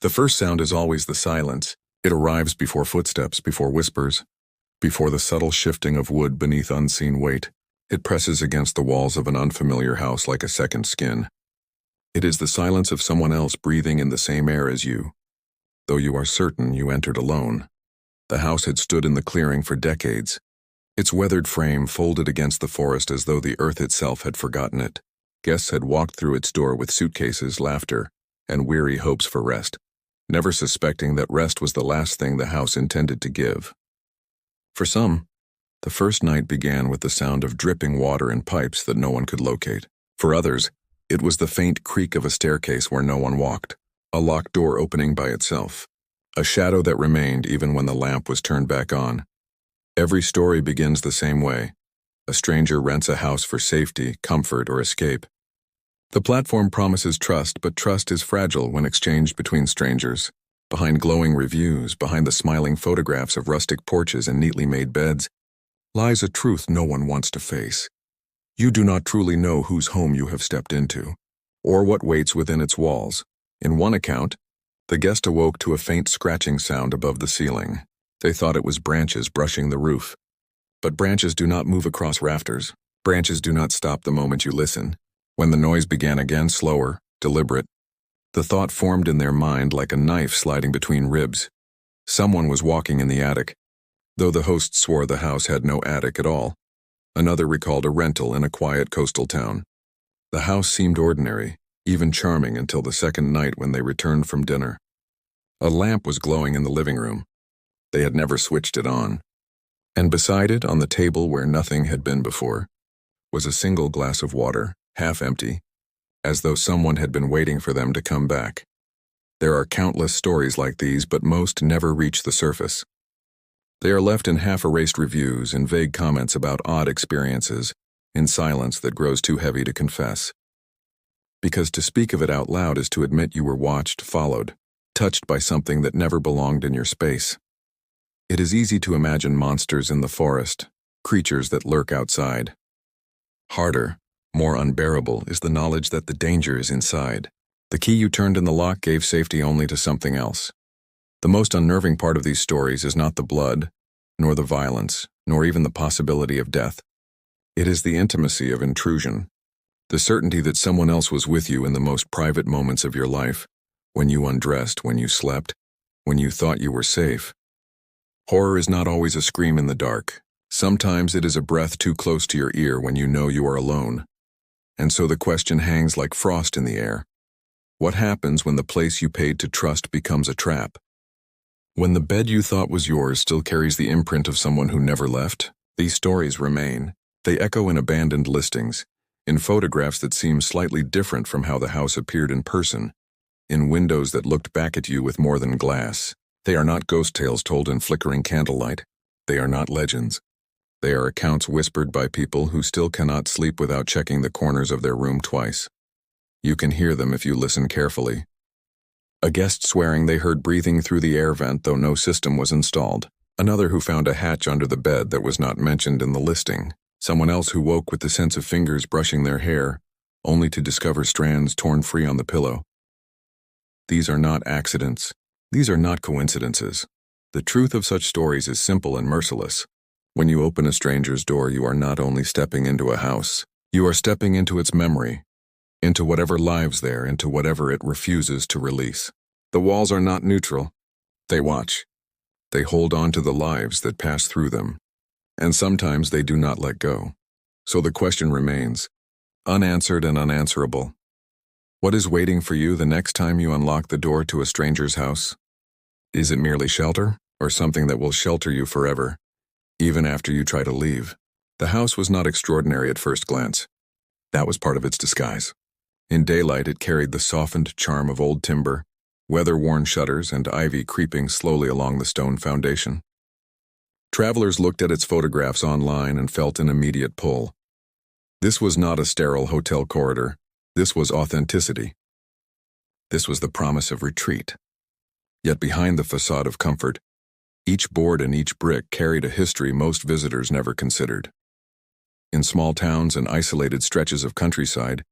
The first sound is always the silence. It arrives before footsteps, before whispers, before the subtle shifting of wood beneath unseen weight. It presses against the walls of an unfamiliar house like a second skin. It is the silence of someone else breathing in the same air as you, though you are certain you entered alone. The house had stood in the clearing for decades, its weathered frame folded against the forest as though the earth itself had forgotten it. Guests had walked through its door with suitcases, laughter, and weary hopes for rest, never suspecting that rest was the last thing the house intended to give. For some, the first night began with the sound of dripping water in pipes that no one could locate. For others, it was the faint creak of a staircase where no one walked, a locked door opening by itself, a shadow that remained even when the lamp was turned back on. Every story begins the same way. A stranger rents a house for safety, comfort, or escape. The platform promises trust, but trust is fragile when exchanged between strangers. Behind glowing reviews, behind the smiling photographs of rustic porches and neatly made beds, lies a truth no one wants to face. You do not truly know whose home you have stepped into, or what waits within its walls. In one account, the guest awoke to a faint scratching sound above the ceiling. They thought it was branches brushing the roof. But branches do not move across rafters. Branches do not stop the moment you listen. When the noise began again, slower, deliberate, the thought formed in their mind like a knife sliding between ribs. Someone was walking in the attic, though the host swore the house had no attic at all. Another recalled a rental in a quiet coastal town. The house seemed ordinary, even charming until the second night when they returned from dinner. A lamp was glowing in the living room. They had never switched it on. And beside it, on the table where nothing had been before, was a single glass of water, half empty, as though someone had been waiting for them to come back. There are countless stories like these, but most never reach the surface. They are left in half-erased reviews, in vague comments about odd experiences, in silence that grows too heavy to confess. Because to speak of it out loud is to admit you were watched, followed, touched by something that never belonged in your space. It is easy to imagine monsters in the forest, creatures that lurk outside. Harder, more unbearable, is the knowledge that the danger is inside. The key you turned in the lock gave safety only to something else. The most unnerving part of these stories is not the blood, nor the violence, nor even the possibility of death. It is the intimacy of intrusion, the certainty that someone else was with you in the most private moments of your life, when you undressed, when you slept, when you thought you were safe. Horror is not always a scream in the dark. Sometimes it is a breath too close to your ear when you know you are alone. And so the question hangs like frost in the air. What happens when the place you paid to trust becomes a trap? When the bed you thought was yours still carries the imprint of someone who never left, these stories remain. They echo in abandoned listings, in photographs that seem slightly different from how the house appeared in person, in windows that looked back at you with more than glass. They are not ghost tales told in flickering candlelight. They are not legends. They are accounts whispered by people who still cannot sleep without checking the corners of their room twice. You can hear them if you listen carefully. A guest swearing they heard breathing through the air vent though no system was installed. Another who found a hatch under the bed that was not mentioned in the listing. Someone else who woke with the sense of fingers brushing their hair, only to discover strands torn free on the pillow. These are not accidents. These are not coincidences. The truth of such stories is simple and merciless. When you open a stranger's door, you are not only stepping into a house, you are stepping into its memory, into whatever lives there, into whatever it refuses to release. The walls are not neutral. They watch. They hold on to the lives that pass through them. And sometimes they do not let go. So the question remains, unanswered and unanswerable. What is waiting for you the next time you unlock the door to a stranger's house? Is it merely shelter, or something that will shelter you forever, even after you try to leave? The house was not extraordinary at first glance. That was part of its disguise. In daylight, it carried the softened charm of old timber, weather-worn shutters, and ivy creeping slowly along the stone foundation. Travelers looked at its photographs online and felt an immediate pull. This was not a sterile hotel corridor. This was authenticity. This was the promise of retreat. Yet behind the facade of comfort, each board and each brick carried a history most visitors never considered. In small towns and isolated stretches of countryside,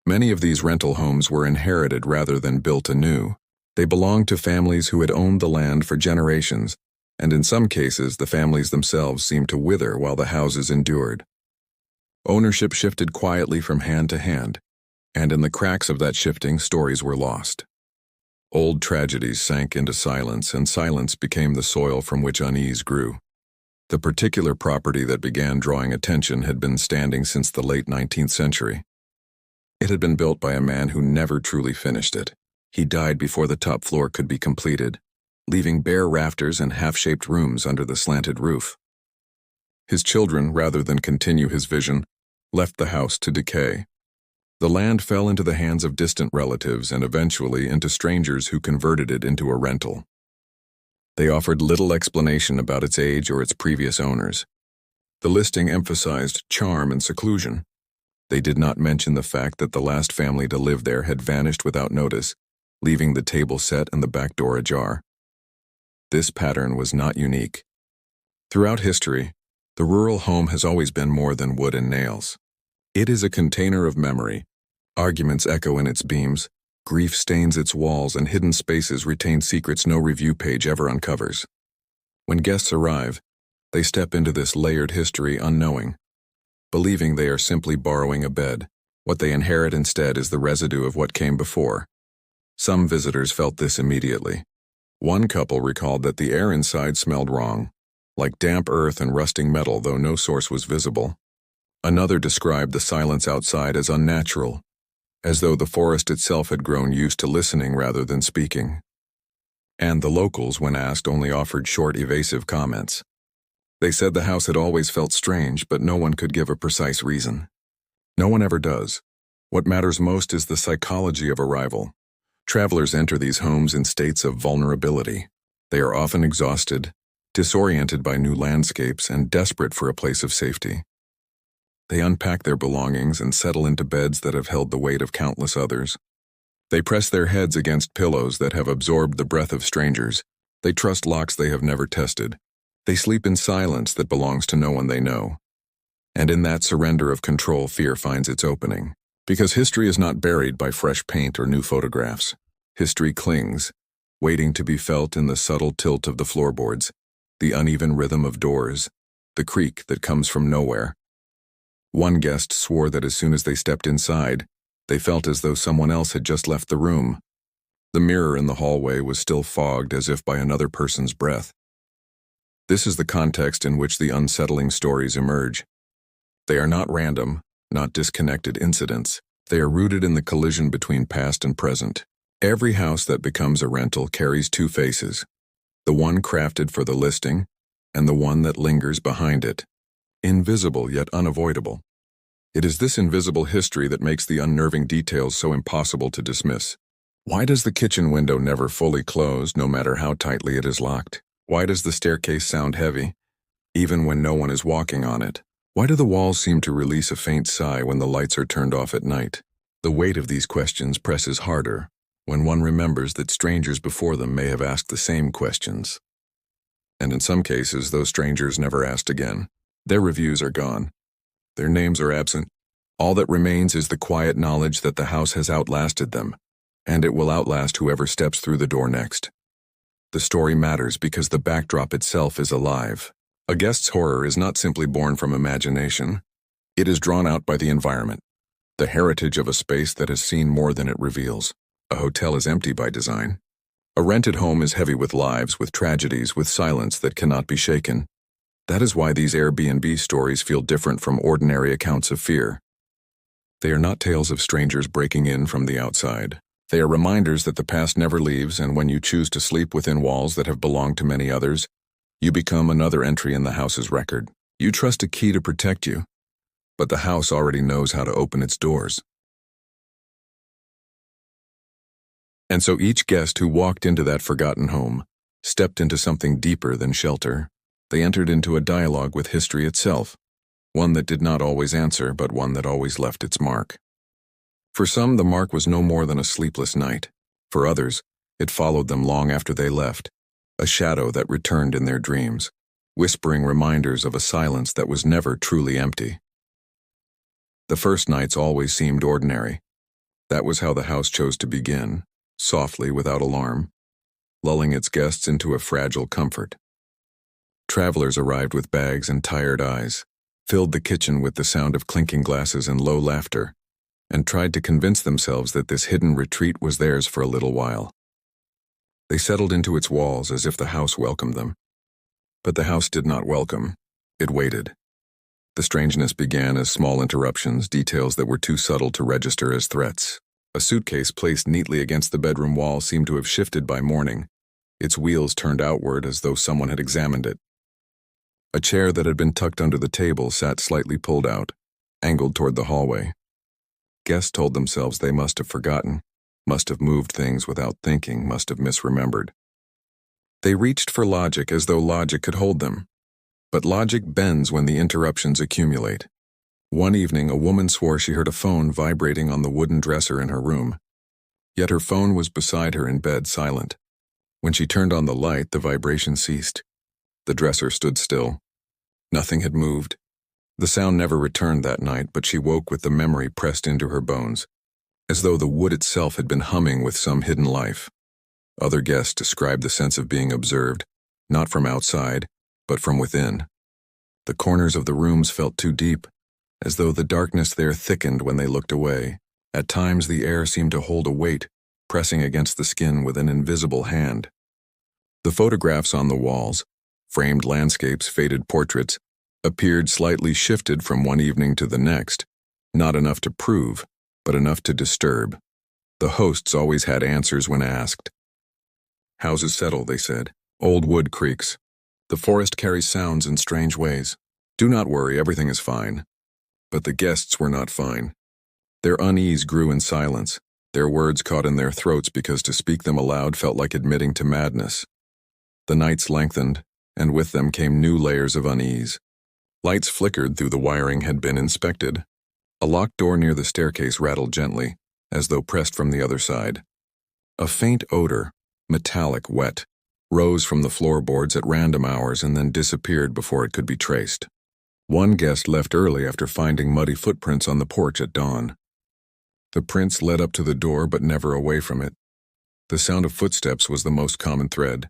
many of these rental homes were inherited rather than built anew. They belonged to families who had owned the land for generations, and in some cases the families themselves seemed to wither while the houses endured. Ownership shifted quietly from hand to hand, and in the cracks of that shifting, stories were lost. Old tragedies sank into silence, and silence became the soil from which unease grew. The particular property that began drawing attention had been standing since the late 19th century. It had been built by a man who never truly finished it. He died before the top floor could be completed, leaving bare rafters and half-shaped rooms under the slanted roof. His children, rather than continue his vision, left the house to decay. The land fell into the hands of distant relatives and eventually into strangers who converted it into a rental. They offered little explanation about its age or its previous owners. The listing emphasized charm and seclusion. They did not mention the fact that the last family to live there had vanished without notice, leaving the table set and the back door ajar. This pattern was not unique. Throughout history, the rural home has always been more than wood and nails. It is a container of memory. Arguments echo in its beams, grief stains its walls, and hidden spaces retain secrets no review page ever uncovers. When guests arrive, they step into this layered history unknowing, believing they are simply borrowing a bed. What they inherit instead is the residue of what came before. Some visitors felt this immediately. One couple recalled that the air inside smelled wrong, like damp earth and rusting metal, though no source was visible. Another described the silence outside as unnatural, as though the forest itself had grown used to listening rather than speaking. And the locals, when asked, only offered short, evasive comments. They said the house had always felt strange, but no one could give a precise reason. No one ever does. What matters most is the psychology of arrival. Travelers enter these homes in states of vulnerability. They are often exhausted, disoriented by new landscapes, and desperate for a place of safety. They unpack their belongings and settle into beds that have held the weight of countless others. They press their heads against pillows that have absorbed the breath of strangers. They trust locks they have never tested. They sleep in silence that belongs to no one they know. And in that surrender of control, fear finds its opening. Because history is not buried by fresh paint or new photographs. History clings, waiting to be felt in the subtle tilt of the floorboards, the uneven rhythm of doors, the creak that comes from nowhere. One guest swore that as soon as they stepped inside, they felt as though someone else had just left the room. The mirror in the hallway was still fogged as if by another person's breath. This is the context in which the unsettling stories emerge. They are not random, not disconnected incidents. They are rooted in the collision between past and present. Every house that becomes a rental carries two faces, the one crafted for the listing and the one that lingers behind it. Invisible yet unavoidable. It is this invisible history that makes the unnerving details so impossible to dismiss. Why does the kitchen window never fully close, no matter how tightly it is locked? Why does the staircase sound heavy, even when no one is walking on it? Why do the walls seem to release a faint sigh when the lights are turned off at night? The weight of these questions presses harder when one remembers that strangers before them may have asked the same questions. And in some cases, those strangers never asked again. Their reviews are gone. Their names are absent. All that remains is the quiet knowledge that the house has outlasted them, and it will outlast whoever steps through the door next. The story matters because the backdrop itself is alive. A guest's horror is not simply born from imagination. It is drawn out by the environment, the heritage of a space that has seen more than it reveals. A hotel is empty by design. A rented home is heavy with lives, with tragedies, with silence that cannot be shaken. That is why these Airbnb stories feel different from ordinary accounts of fear. They are not tales of strangers breaking in from the outside. They are reminders that the past never leaves, and when you choose to sleep within walls that have belonged to many others, you become another entry in the house's record. You trust a key to protect you, but the house already knows how to open its doors. And so each guest who walked into that forgotten home stepped into something deeper than shelter. They entered into a dialogue with history itself, one that did not always answer, but one that always left its mark. For some, the mark was no more than a sleepless night. For others, it followed them long after they left, a shadow that returned in their dreams, whispering reminders of a silence that was never truly empty. The first nights always seemed ordinary. That was how the house chose to begin, softly without alarm, lulling its guests into a fragile comfort. Travelers arrived with bags and tired eyes, filled the kitchen with the sound of clinking glasses and low laughter, and tried to convince themselves that this hidden retreat was theirs for a little while. They settled into its walls as if the house welcomed them. But the house did not welcome. It waited. The strangeness began as small interruptions, details that were too subtle to register as threats. A suitcase placed neatly against the bedroom wall seemed to have shifted by morning, its wheels turned outward as though someone had examined it. A chair that had been tucked under the table sat slightly pulled out, angled toward the hallway. Guests told themselves they must have forgotten, must have moved things without thinking, must have misremembered. They reached for logic as though logic could hold them. But logic bends when the interruptions accumulate. One evening, a woman swore she heard a phone vibrating on the wooden dresser in her room. Yet her phone was beside her in bed, silent. When she turned on the light, the vibration ceased. The dresser stood still. Nothing had moved. The sound never returned that night, but she woke with the memory pressed into her bones, as though the wood itself had been humming with some hidden life. Other guests described the sense of being observed, not from outside, but from within. The corners of the rooms felt too deep, as though the darkness there thickened when they looked away. At times the air seemed to hold a weight, pressing against the skin with an invisible hand. The photographs on the walls, framed landscapes, faded portraits, appeared slightly shifted from one evening to the next, not enough to prove, but enough to disturb. The hosts always had answers when asked. Houses settle, they said. Old wood creaks. The forest carries sounds in strange ways. Do not worry, everything is fine. But the guests were not fine. Their unease grew in silence, their words caught in their throats because to speak them aloud felt like admitting to madness. The nights lengthened, and with them came new layers of unease. Lights flickered through the wiring had been inspected. A locked door near the staircase rattled gently, as though pressed from the other side. A faint odor, metallic, wet, rose from the floorboards at random hours and then disappeared before it could be traced. One guest left early after finding muddy footprints on the porch at dawn. The prints led up to the door but never away from it. The sound of footsteps was the most common thread.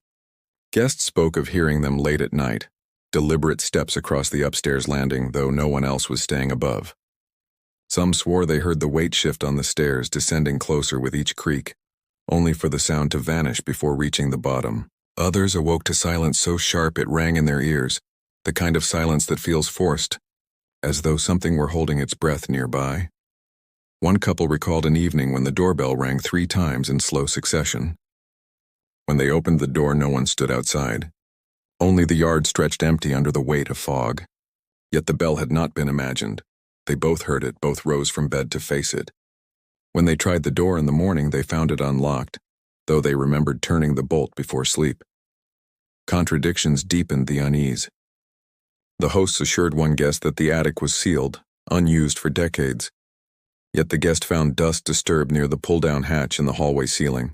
Guests spoke of hearing them late at night, deliberate steps across the upstairs landing, though no one else was staying above. Some swore they heard the weight shift on the stairs, descending closer with each creak, only for the sound to vanish before reaching the bottom. Others awoke to silence so sharp it rang in their ears, the kind of silence that feels forced, as though something were holding its breath nearby. One couple recalled an evening when the doorbell rang 3 times in slow succession. When they opened the door, no one stood outside. Only the yard stretched empty under the weight of fog. Yet the bell had not been imagined. They both heard it, both rose from bed to face it. When they tried the door in the morning, they found it unlocked, though they remembered turning the bolt before sleep. Contradictions deepened the unease. The hosts assured one guest that the attic was sealed, unused for decades. Yet the guest found dust disturbed near the pull-down hatch in the hallway ceiling.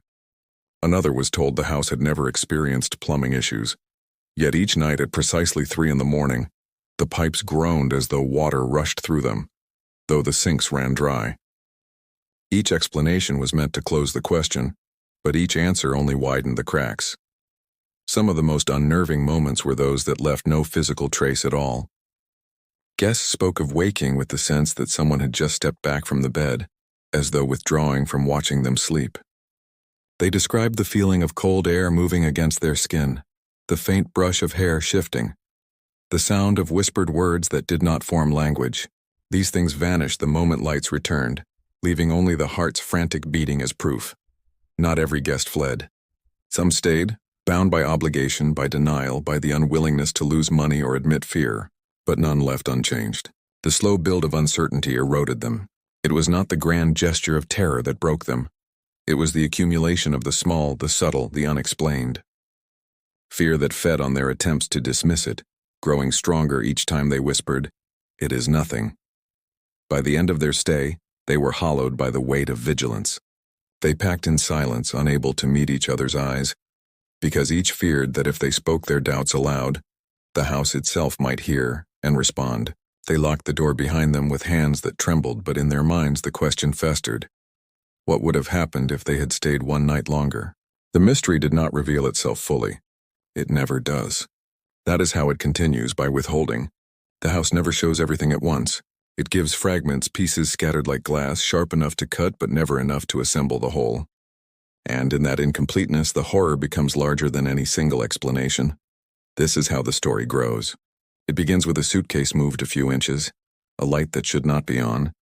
Another was told the house had never experienced plumbing issues. Yet each night at precisely 3 in the morning, the pipes groaned as though water rushed through them, though the sinks ran dry. Each explanation was meant to close the question, but each answer only widened the cracks. Some of the most unnerving moments were those that left no physical trace at all. Guests spoke of waking with the sense that someone had just stepped back from the bed, as though withdrawing from watching them sleep. They described the feeling of cold air moving against their skin, the faint brush of hair shifting, the sound of whispered words that did not form language. These things vanished the moment lights returned, leaving only the heart's frantic beating as proof. Not every guest fled. Some stayed, bound by obligation, by denial, by the unwillingness to lose money or admit fear, but none left unchanged. The slow build of uncertainty eroded them. It was not the grand gesture of terror that broke them. It was the accumulation of the small, the subtle, the unexplained. Fear that fed on their attempts to dismiss it, growing stronger each time they whispered, "It is nothing." By the end of their stay, they were hollowed by the weight of vigilance. They packed in silence, unable to meet each other's eyes, because each feared that if they spoke their doubts aloud, the house itself might hear and respond. They locked the door behind them with hands that trembled, but in their minds the question festered. What would have happened if they had stayed one night longer? The mystery did not reveal itself fully. It never does. That is how it continues, by withholding. The house never shows everything at once. It gives fragments, pieces scattered like glass, sharp enough to cut but never enough to assemble the whole. And in that incompleteness, the horror becomes larger than any single explanation. This is how the story grows. It begins with a suitcase moved a few inches, a light that should not be on,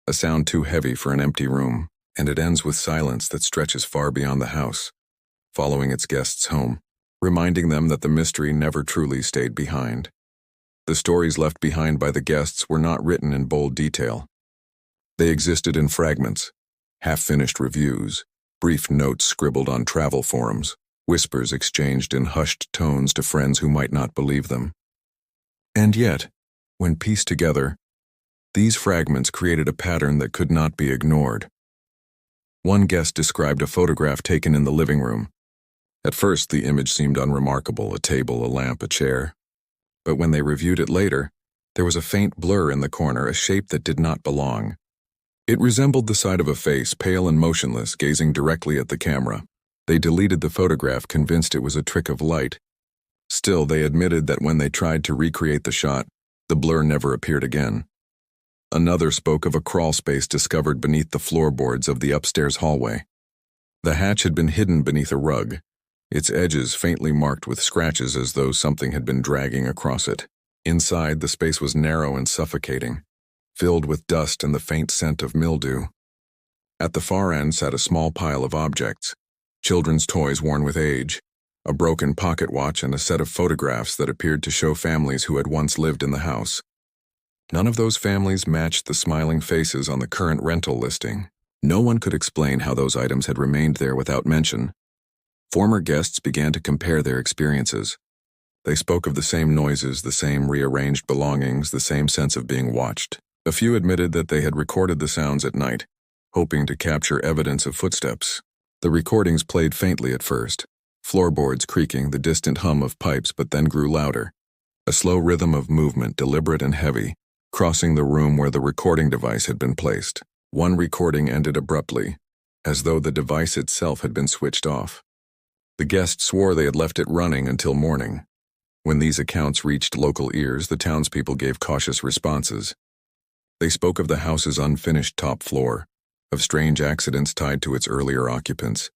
a sound too heavy for an empty room, and it ends with silence that stretches far beyond the house, following its guests home, reminding them that the mystery never truly stayed behind. The stories left behind by the guests were not written in bold detail. They existed in fragments, half-finished reviews, brief notes scribbled on travel forums, whispers exchanged in hushed tones to friends who might not believe them. And yet, when pieced together, these fragments created a pattern that could not be ignored. One guest described a photograph taken in the living room. At first, the image seemed unremarkable, a table, a lamp, a chair. But when they reviewed it later, there was a faint blur in the corner, a shape that did not belong. It resembled the side of a face, pale and motionless, gazing directly at the camera. They deleted the photograph, convinced it was a trick of light. Still, they admitted that when they tried to recreate the shot, the blur never appeared again. Another spoke of a crawl space discovered beneath the floorboards of the upstairs hallway. The hatch had been hidden beneath a rug, its edges faintly marked with scratches as though something had been dragging across it. Inside, the space was narrow and suffocating, filled with dust and the faint scent of mildew. At the far end sat a small pile of objects, children's toys worn with age, a broken pocket watch, and a set of photographs that appeared to show families who had once lived in the house. None of those families matched the smiling faces on the current rental listing. No one could explain how those items had remained there without mention. Former guests began to compare their experiences. They spoke of the same noises, the same rearranged belongings, the same sense of being watched. A few admitted that they had recorded the sounds at night, hoping to capture evidence of footsteps. The recordings played faintly at first, floorboards creaking, the distant hum of pipes, but then grew louder. A slow rhythm of movement, deliberate and heavy, crossing the room where the recording device had been placed. One recording ended abruptly, as though the device itself had been switched off. The guests swore they had left it running until morning. When these accounts reached local ears, the townspeople gave cautious responses. They spoke of the house's unfinished top floor, of strange accidents tied to its earlier occupants,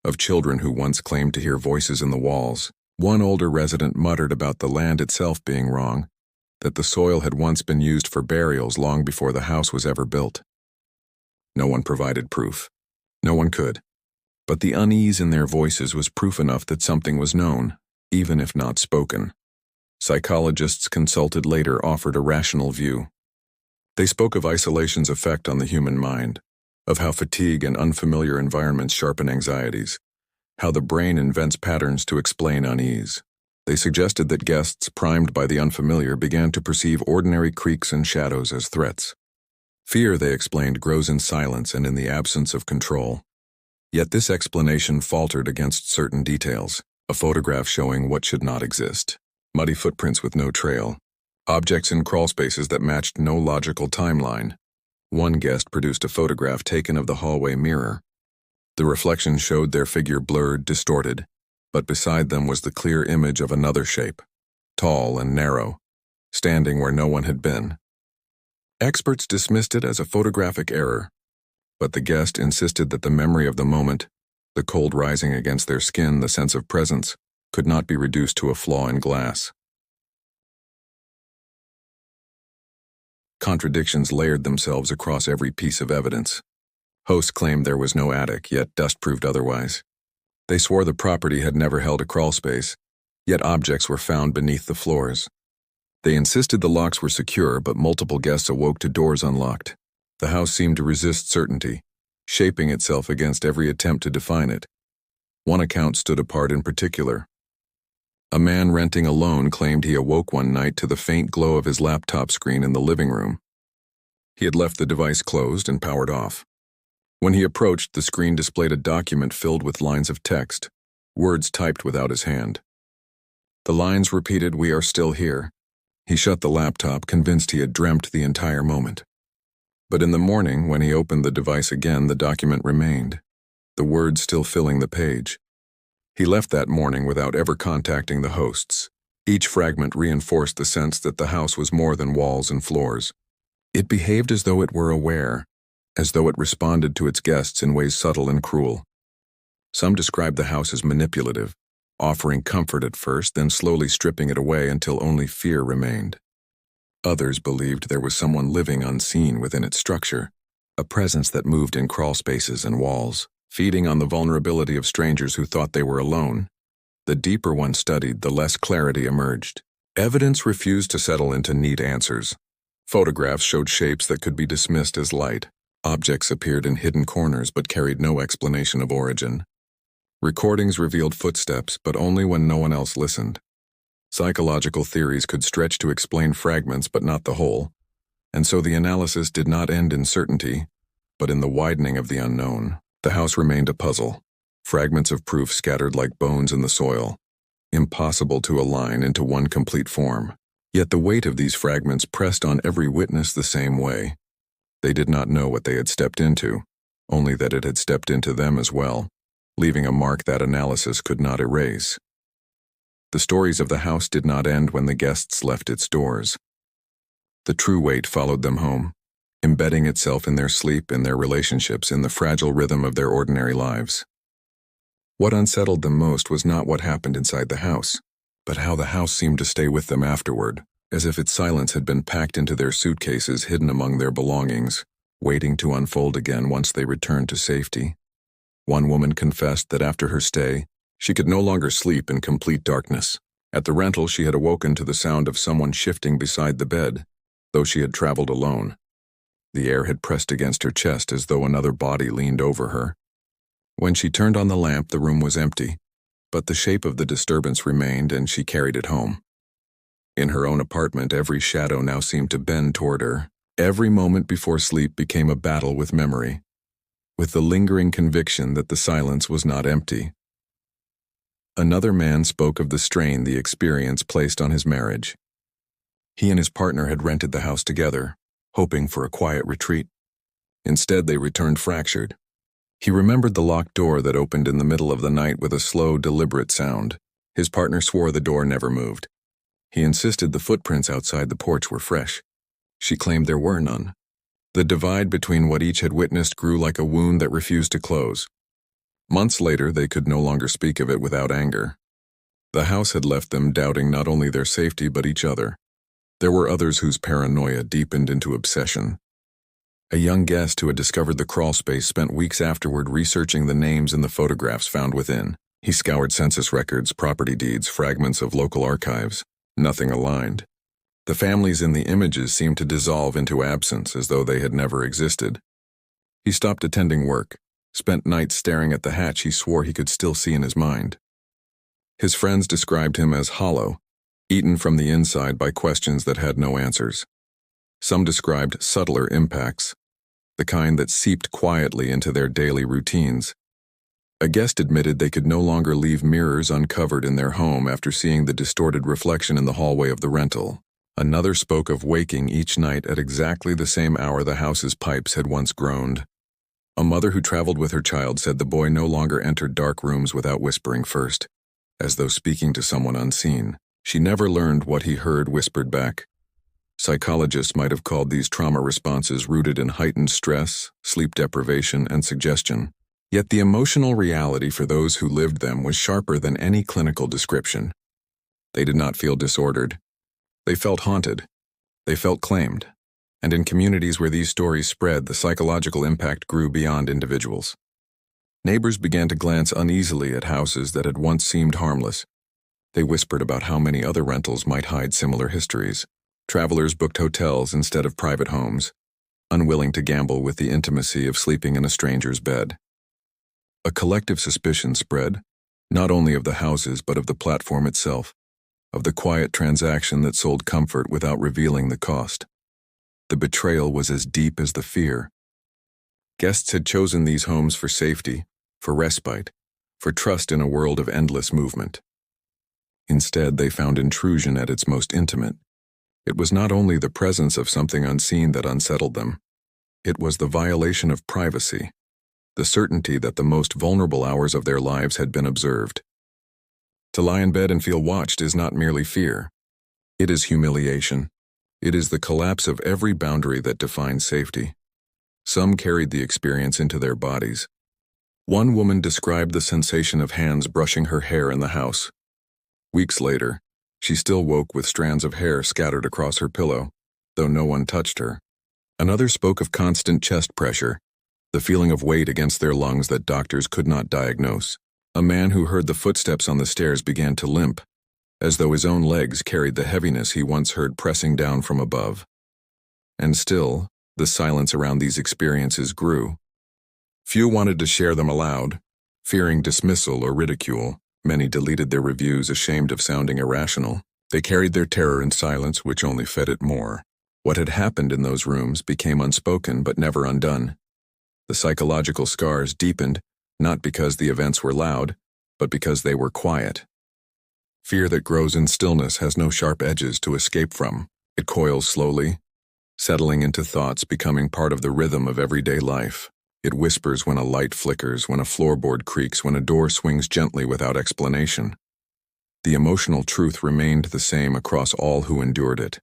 of children who once claimed to hear voices in the walls. One older resident muttered about the land itself being wrong, that the soil had once been used for burials long before the house was ever built. No one provided proof. No one could. But the unease in their voices was proof enough that something was known, even if not spoken. Psychologists consulted later offered a rational view. They spoke of isolation's effect on the human mind, of how fatigue and unfamiliar environments sharpen anxieties, how the brain invents patterns to explain unease. They suggested that guests, primed by the unfamiliar, began to perceive ordinary creaks and shadows as threats. Fear, they explained, grows in silence and in the absence of control. Yet this explanation faltered against certain details: a photograph showing what should not exist, muddy footprints with no trail, objects in crawl spaces that matched no logical timeline. One guest produced a photograph taken of the hallway mirror. The reflection showed their figure blurred, distorted, but beside them was the clear image of another shape, tall and narrow, standing where no one had been. Experts dismissed it as a photographic error, but the guest insisted that the memory of the moment, the cold rising against their skin, the sense of presence, could not be reduced to a flaw in glass. Contradictions layered themselves across every piece of evidence. Hosts claimed there was no attic, yet dust proved otherwise. They swore the property had never held a crawl space, yet objects were found beneath the floors. They insisted the locks were secure, but multiple guests awoke to doors unlocked. The house seemed to resist certainty, shaping itself against every attempt to define it. One account stood apart in particular. A man renting alone claimed he awoke one night to the faint glow of his laptop screen in the living room. He had left the device closed and powered off. When he approached, the screen displayed a document filled with lines of text, words typed without his hand. The lines repeated, "We are still here." He shut the laptop, convinced he had dreamt the entire moment. But in the morning, when he opened the device again, the document remained, the words still filling the page. He left that morning without ever contacting the hosts. Each fragment reinforced the sense that the house was more than walls and floors. It behaved as though it were aware, as though it responded to its guests in ways subtle and cruel. Some described the house as manipulative, offering comfort at first, then slowly stripping it away until only fear remained. Others believed there was someone living unseen within its structure, a presence that moved in crawl spaces and walls, feeding on the vulnerability of strangers who thought they were alone. The deeper one studied, the less clarity emerged. Evidence refused to settle into neat answers. Photographs showed shapes that could be dismissed as light. Objects appeared in hidden corners but carried no explanation of origin. Recordings revealed footsteps, but only when no one else listened. Psychological theories could stretch to explain fragments but not the whole, and so the analysis did not end in certainty, but in the widening of the unknown. The house remained a puzzle, fragments of proof scattered like bones in the soil, impossible to align into one complete form. Yet the weight of these fragments pressed on every witness the same way. They did not know what they had stepped into, only that it had stepped into them as well, leaving a mark that analysis could not erase. The stories of the house did not end when the guests left its doors. The true weight followed them home, embedding itself in their sleep, in their relationships, in the fragile rhythm of their ordinary lives. What unsettled them most was not what happened inside the house, but how the house seemed to stay with them afterward, as if its silence had been packed into their suitcases hidden among their belongings, waiting to unfold again once they returned to safety. One woman confessed that after her stay, she could no longer sleep in complete darkness. At the rental, she had awoken to the sound of someone shifting beside the bed, though she had traveled alone. The air had pressed against her chest as though another body leaned over her. When she turned on the lamp, the room was empty, but the shape of the disturbance remained, and she carried it home. In her own apartment, every shadow now seemed to bend toward her. Every moment before sleep became a battle with memory, with the lingering conviction that the silence was not empty. Another man spoke of the strain the experience placed on his marriage. He and his partner had rented the house together, hoping for a quiet retreat. Instead, they returned fractured. He remembered the locked door that opened in the middle of the night with a slow, deliberate sound. His partner swore the door never moved. He insisted the footprints outside the porch were fresh. She claimed there were none. The divide between what each had witnessed grew like a wound that refused to close. Months later, they could no longer speak of it without anger. The house had left them doubting not only their safety but each other. There were others whose paranoia deepened into obsession. A young guest who had discovered the crawl space spent weeks afterward researching the names in the photographs found within. He scoured census records, property deeds, fragments of local archives. Nothing aligned. The families in the images seemed to dissolve into absence as though they had never existed. He stopped attending work, spent nights staring at the hatch he swore he could still see in his mind. His friends described him as hollow, eaten from the inside by questions that had no answers. Some described subtler impacts, the kind that seeped quietly into their daily routines. A guest admitted they could no longer leave mirrors uncovered in their home after seeing the distorted reflection in the hallway of the rental. Another spoke of waking each night at exactly the same hour the house's pipes had once groaned. A mother who traveled with her child said the boy no longer entered dark rooms without whispering first, as though speaking to someone unseen. She never learned what he heard whispered back. Psychologists might have called these trauma responses rooted in heightened stress, sleep deprivation, and suggestion. Yet the emotional reality for those who lived them was sharper than any clinical description. They did not feel disordered. They felt haunted. They felt claimed. And in communities where these stories spread, the psychological impact grew beyond individuals. Neighbors began to glance uneasily at houses that had once seemed harmless. They whispered about how many other rentals might hide similar histories. Travelers booked hotels instead of private homes, unwilling to gamble with the intimacy of sleeping in a stranger's bed. A collective suspicion spread, not only of the houses but of the platform itself, of the quiet transaction that sold comfort without revealing the cost. The betrayal was as deep as the fear. Guests had chosen these homes for safety, for respite, for trust in a world of endless movement. Instead, they found intrusion at its most intimate. It was not only the presence of something unseen that unsettled them. It was the violation of privacy, the certainty that the most vulnerable hours of their lives had been observed. To lie in bed and feel watched is not merely fear. It is humiliation. It is the collapse of every boundary that defines safety. Some carried the experience into their bodies. One woman described the sensation of hands brushing her hair in the house. Weeks later, she still woke with strands of hair scattered across her pillow, though no one touched her. Another spoke of constant chest pressure, the feeling of weight against their lungs that doctors could not diagnose. A man who heard the footsteps on the stairs began to limp, as though his own legs carried the heaviness he once heard pressing down from above. And still, the silence around these experiences grew. Few wanted to share them aloud, fearing dismissal or ridicule. Many deleted their reviews, ashamed of sounding irrational. They carried their terror in silence, which only fed it more. What had happened in those rooms became unspoken but never undone. The psychological scars deepened, not because the events were loud, but because they were quiet. Fear that grows in stillness has no sharp edges to escape from. It coils slowly, settling into thoughts, becoming part of the rhythm of everyday life. It whispers when a light flickers, when a floorboard creaks, when a door swings gently without explanation. The emotional truth remained the same across all who endured it.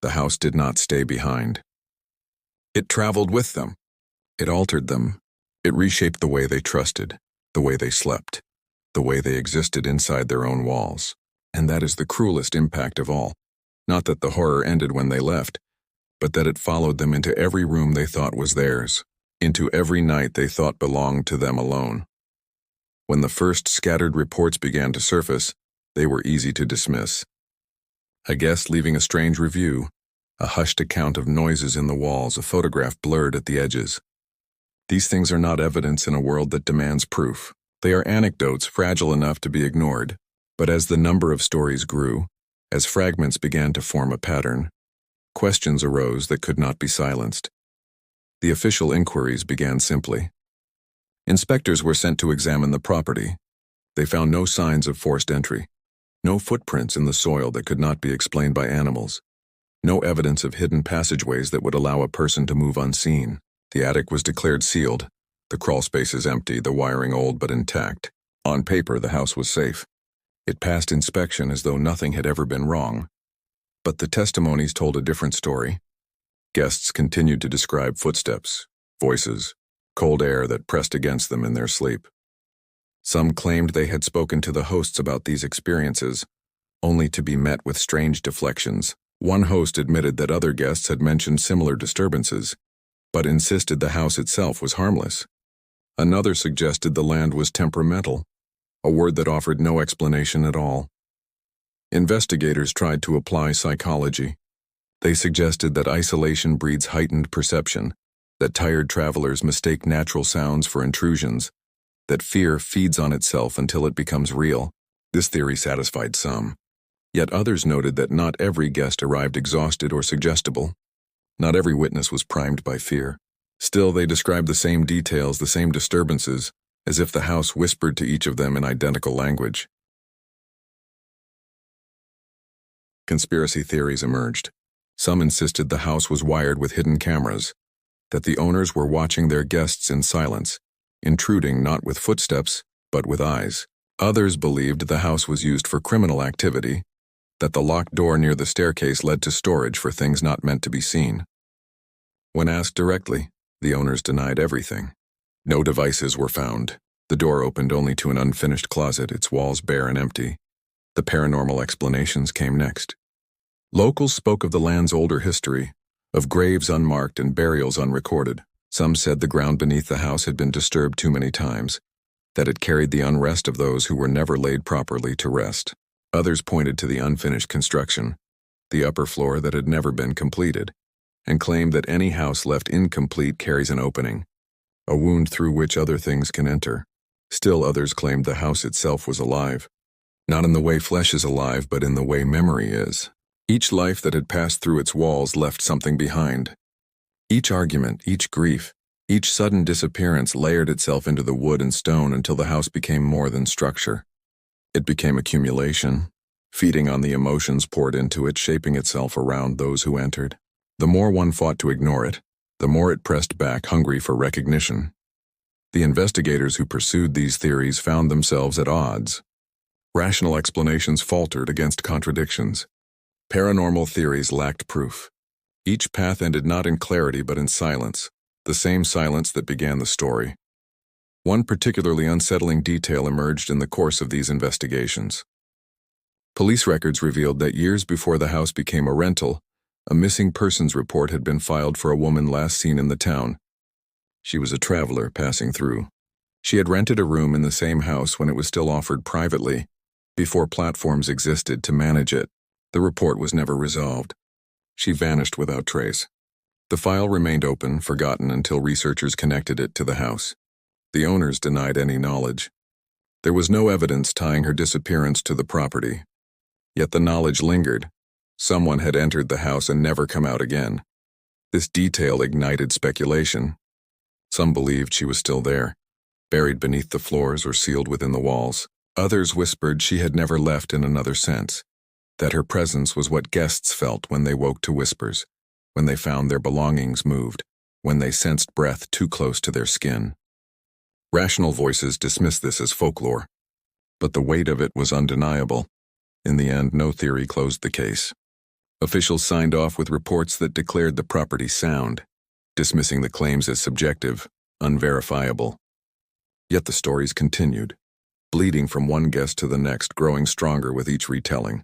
The house did not stay behind. It traveled with them. It altered them. It reshaped the way they trusted, the way they slept, the way they existed inside their own walls. And that is the cruelest impact of all. Not that the horror ended when they left, but that it followed them into every room they thought was theirs, into every night they thought belonged to them alone. When the first scattered reports began to surface, they were easy to dismiss. A guest leaving a strange review, a hushed account of noises in the walls, a photograph blurred at the edges. These things are not evidence in a world that demands proof. They are anecdotes fragile enough to be ignored. But as the number of stories grew, as fragments began to form a pattern, questions arose that could not be silenced. The official inquiries began simply. Inspectors were sent to examine the property. They found no signs of forced entry, no footprints in the soil that could not be explained by animals, no evidence of hidden passageways that would allow a person to move unseen. The attic was declared sealed, the crawl spaces empty, the wiring old but intact. On paper, the house was safe. It passed inspection as though nothing had ever been wrong. But the testimonies told a different story. Guests continued to describe footsteps, voices, cold air that pressed against them in their sleep. Some claimed they had spoken to the hosts about these experiences, only to be met with strange deflections. One host admitted that other guests had mentioned similar disturbances, but insisted the house itself was harmless. Another suggested the land was temperamental, a word that offered no explanation at all. Investigators tried to apply psychology. They suggested that isolation breeds heightened perception, that tired travelers mistake natural sounds for intrusions, that fear feeds on itself until it becomes real. This theory satisfied some. Yet others noted that not every guest arrived exhausted or suggestible. Not every witness was primed by fear. Still, they described the same details, the same disturbances, as if the house whispered to each of them in identical language. Conspiracy theories emerged. Some insisted the house was wired with hidden cameras, that the owners were watching their guests in silence, intruding not with footsteps, but with eyes. Others believed the house was used for criminal activity, that the locked door near the staircase led to storage for things not meant to be seen. When asked directly, the owners denied everything. No devices were found. The door opened only to an unfinished closet, its walls bare and empty. The paranormal explanations came next. Locals spoke of the land's older history, of graves unmarked and burials unrecorded. Some said the ground beneath the house had been disturbed too many times, that it carried the unrest of those who were never laid properly to rest. Others pointed to the unfinished construction, the upper floor that had never been completed, and claimed that any house left incomplete carries an opening, a wound through which other things can enter. Still others claimed the house itself was alive, not in the way flesh is alive, but in the way memory is. Each life that had passed through its walls left something behind. Each argument, each grief, each sudden disappearance layered itself into the wood and stone until the house became more than structure. It became accumulation, feeding on the emotions poured into it, shaping itself around those who entered. The more one fought to ignore it, the more it pressed back, hungry for recognition. The investigators who pursued these theories found themselves at odds. Rational explanations faltered against contradictions. Paranormal theories lacked proof. Each path ended not in clarity but in silence, the same silence that began the story. One particularly unsettling detail emerged in the course of these investigations. Police records revealed that years before the house became a rental, a missing persons report had been filed for a woman last seen in the town. She was a traveler passing through. She had rented a room in the same house when it was still offered privately, before platforms existed to manage it. The report was never resolved. She vanished without trace. The file remained open, forgotten until researchers connected it to the house. The owners denied any knowledge. There was no evidence tying her disappearance to the property. Yet the knowledge lingered. Someone had entered the house and never come out again. This detail ignited speculation. Some believed she was still there, buried beneath the floors or sealed within the walls. Others whispered she had never left in another sense, that her presence was what guests felt when they woke to whispers, when they found their belongings moved, when they sensed breath too close to their skin. Rational voices dismissed this as folklore, but the weight of it was undeniable. In the end, no theory closed the case. Officials signed off with reports that declared the property sound, dismissing the claims as subjective, unverifiable. Yet the stories continued, bleeding from one guest to the next, growing stronger with each retelling.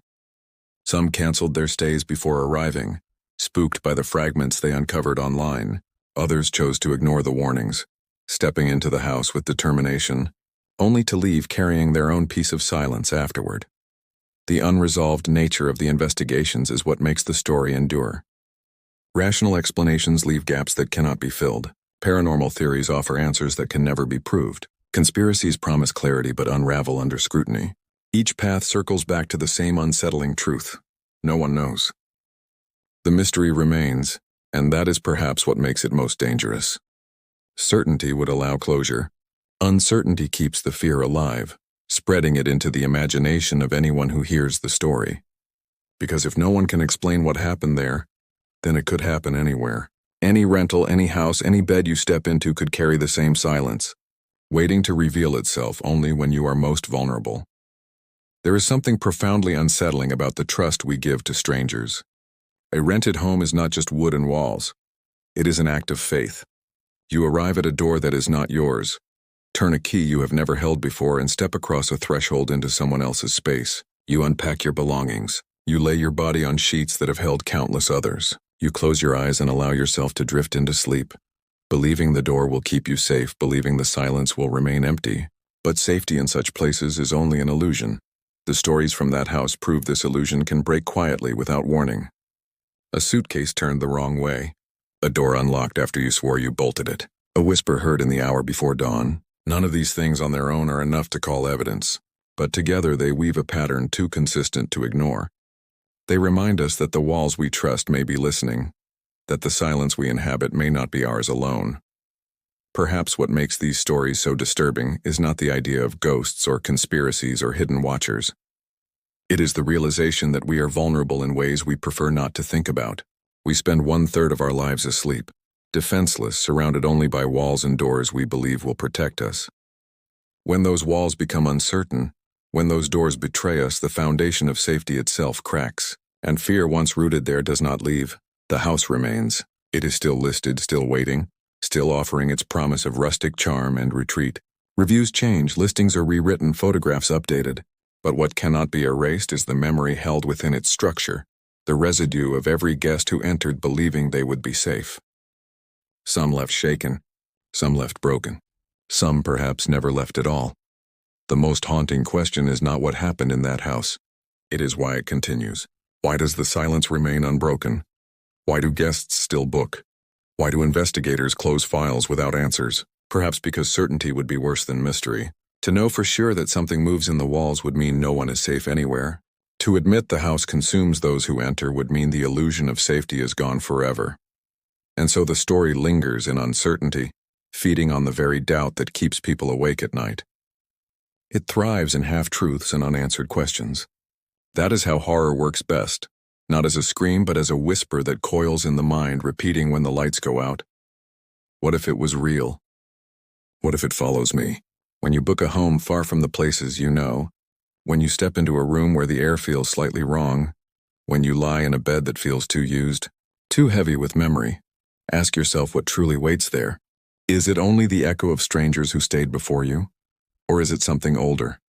Some canceled their stays before arriving, spooked by the fragments they uncovered online. Others chose to ignore the warnings, stepping into the house with determination, only to leave carrying their own piece of silence afterward. The unresolved nature of the investigations is what makes the story endure. Rational explanations leave gaps that cannot be filled. Paranormal theories offer answers that can never be proved. Conspiracies promise clarity but unravel under scrutiny. Each path circles back to the same unsettling truth. No one knows. The mystery remains, and that is perhaps what makes it most dangerous. Certainty would allow closure. Uncertainty keeps the fear alive, spreading it into the imagination of anyone who hears the story. Because if no one can explain what happened there, then it could happen anywhere. Any rental, any house, any bed you step into could carry the same silence, waiting to reveal itself only when you are most vulnerable. There is something profoundly unsettling about the trust we give to strangers. A rented home is not just wood and walls. It is an act of faith. You arrive at a door that is not yours, turn a key you have never held before, and step across a threshold into someone else's space. You unpack your belongings. You lay your body on sheets that have held countless others. You close your eyes and allow yourself to drift into sleep, believing the door will keep you safe, believing the silence will remain empty. But safety in such places is only an illusion. The stories from that house prove this illusion can break quietly without warning. A suitcase turned the wrong way. A door unlocked after you swore you bolted it. A whisper heard in the hour before dawn. None of these things on their own are enough to call evidence, but together they weave a pattern too consistent to ignore. They remind us that the walls we trust may be listening, that the silence we inhabit may not be ours alone. Perhaps what makes these stories so disturbing is not the idea of ghosts or conspiracies or hidden watchers. It is the realization that we are vulnerable in ways we prefer not to think about. We spend 1/3 of our lives asleep, defenseless, surrounded only by walls and doors we believe will protect us. When those walls become uncertain, when those doors betray us, the foundation of safety itself cracks, and fear once rooted there does not leave. The house remains. It is still listed, still waiting, still offering its promise of rustic charm and retreat. Reviews change, listings are rewritten, photographs updated. But what cannot be erased is the memory held within its structure, the residue of every guest who entered believing they would be safe. Some left shaken, some left broken, some perhaps never left at all. The most haunting question is not what happened in that house. It is why it continues. Why does the silence remain unbroken? Why do guests still book? Why do investigators close files without answers? Perhaps because certainty would be worse than mystery. To know for sure that something moves in the walls would mean no one is safe anywhere. To admit the house consumes those who enter would mean the illusion of safety is gone forever. And so the story lingers in uncertainty, feeding on the very doubt that keeps people awake at night. It thrives in half-truths and unanswered questions. That is how horror works best, not as a scream but as a whisper that coils in the mind, repeating when the lights go out, What if it was real? What if it follows me? When you book a home far from the places you know, when you step into a room where the air feels slightly wrong, when you lie in a bed that feels too used, too heavy with memory, ask yourself what truly waits there. Is it only the echo of strangers who stayed before you? Or is it something older?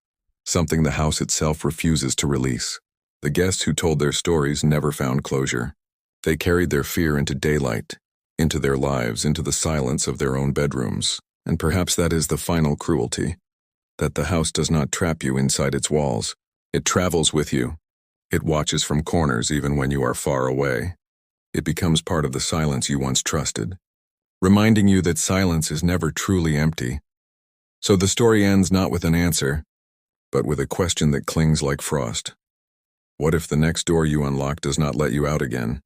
Something the house itself refuses to release? The guests who told their stories never found closure. They carried their fear into daylight, into their lives, into the silence of their own bedrooms. And perhaps that is the final cruelty, that the house does not trap you inside its walls. It travels with you. It watches from corners even when you are far away. It becomes part of the silence you once trusted, reminding you that silence is never truly empty. So the story ends not with an answer, but with a question that clings like frost. What if the next door you unlock does not let you out again?